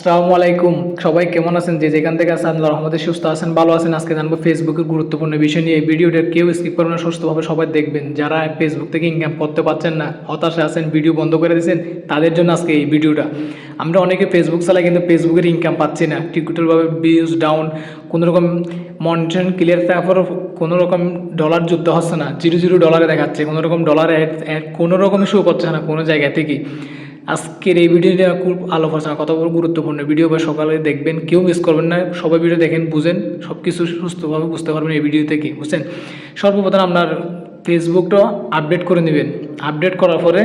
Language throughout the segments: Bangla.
আসসালামু আলাইকুম। সবাই কেমন আছেন? যে যেখান থেকে আছেন আল্লাহর রহমতে সুস্থ আছেন, ভালো আছেন। আজকে জানবো ফেসবুকের গুরুত্বপূর্ণ বিষয় নিয়ে। এই ভিডিওটা কেউ স্কিপ করবেন না, সুস্থভাবে সবাই দেখবেন। যারা ফেসবুক থেকে ইনকাম করতে পারছেন না, হতাশা আছেন, ভিডিও বন্ধ করে দিয়েছেন, তাদের জন্য আজকে এই ভিডিওটা। আমরা অনেকে ফেসবুক চালাই কিন্তু ফেসবুকের ইনকাম পাচ্ছি না, টিকটকভাবে ভিউজ ডাউন, কোনো রকম মনিটরিং ক্লিয়ার তারপরও কোনো রকম ডলার যুদ্ধ হচ্ছে না, জিরো জিরো ডলারে দেখাচ্ছে, কোনো রকম ডলার অ্যাড কোনো রকমই শো করছে না কোনো জায়গা থেকে। আজকের এই ভিডিওটা খুব আলোচনা কত বড় গুরুত্বপূর্ণ ভিডিও, বা সকালে দেখবেন, কেউ মিস করবেন না। সবাই ভিডিও দেখেন, বুঝেন, সব কিছু সুস্থভাবে বুঝতে পারবেন এই ভিডিও থেকে, বুঝছেন। সর্বপ্রথম আপনার ফেসবুকটা আপডেট করে নেবেন। আপডেট করার পরে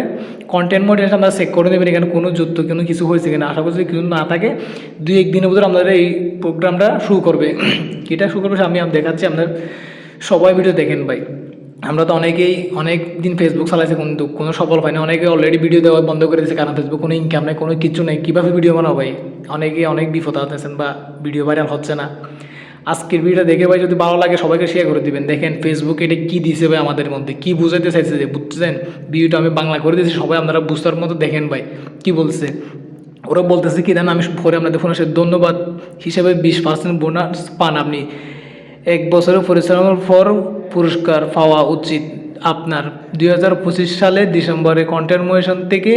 কন্টেন্ট মডারেশন আপনারা চেক করে নেবেন, এখানে কোনো যুদ্ধ কোনো কিছু হয়েছে কিনা। আশা করছি কিছু না থাকে, 2-1 দিনের ভিতরে আপনাদের এই প্রোগ্রামটা শুরু করবে। এটা শুরু করবে আমি দেখাচ্ছি, আপনার সবাই ভিডিও দেখেন ভাই। আমরা তো অনেকেই অনেক দিন ফেসবুক চালাইছে কিন্তু কোনো সফল হয় না, অনেকে অলরেডি ভিডিও দেওয়া বন্ধ করে দিয়েছে, কারণ ফেসবুক কোনো ইনকাম নেই, কোনো কিছু নেই, কীভাবে ভিডিও বানাবো ভাই। অনেকে অনেক বিপদ আছেন বা ভিডিও ভাইরাল হচ্ছে না। আজকের ভিডিওটা দেখে ভাই যদি ভালো লাগে সবাইকে শেয়ার করে দিবেন। দেখেন ফেসবুক এটা কী দিয়েছে ভাই আমাদের মধ্যে, কী বুঝাইতে চাইছে, যে বুঝছেন। ভিডিওটা আমি বাংলা করে দিয়েছি, সবাই আপনারা বুঝতার মতো দেখেন ভাই কী বলছে। ওরা বলতেছে কি জানেন, আমি পরে আপনাদের ফোনে ধন্যবাদ হিসেবে 20% বোনাস পান আপনি। 1 বছরের পরিশ্রমের পর পুরস্কার পাওয়া উচিত আপনার। 2025 সালে ডিসেম্বরে কন্টেন্ট মনিটাইজেশন থেকে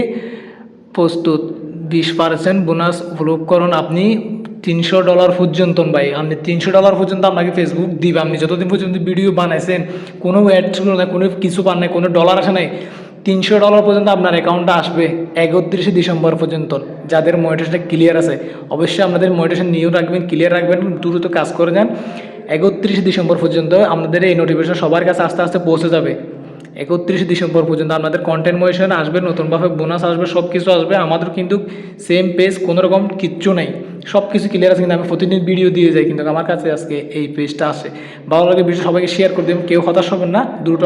প্রস্তুত 20% বোনাস উপভোগ করুন আপনি। $300 পর্যন্ত ভাই, আপনি $300 পর্যন্ত আপনাকে ফেসবুক দিবে। আপনি যতদিন পর্যন্ত ভিডিও বানাইছেন, কোনো অ্যাড ছিল না, কোনো কিছু পান নাই, কোনো ডলার আসে নাই, $300 পর্যন্ত আপনার অ্যাকাউন্টে আসবে 31 ডিসেম্বর পর্যন্ত। যাদের মনিটাইজেশনটা ক্লিয়ার আছে, অবশ্যই আপনাদের মনিটাইজেশন নিয়েও রাখবেন, ক্লিয়ার রাখবেন, দ্রুত কাজ করে যান। 31 ডিসেম্বর পর্যন্ত আপনাদের এই নোটিফিকেশন সবার কাছে আস্তে আস্তে পৌঁছে যাবে। 31 ডিসেম্বর পর্যন্ত আপনাদের কন্টেন্ট মনিটাইজেশন আসবে, নতুনভাবে বোনাস আসবে, সব কিছু আসবে। আমাদের কিন্তু সেম পেজ, কোনো রকম কিচ্ছু নেই, সব কিছু ক্লিয়ার আছে। কিন্তু আমি প্রতিদিন ভিডিও দিয়ে যাই, কিন্তু আমার কাছে আজকে এই পেজটা আসে। ভালো লাগে ভিডিও সবাইকে শেয়ার করে দেবেন, কেউ হতাশ হবেন না, দ্রুত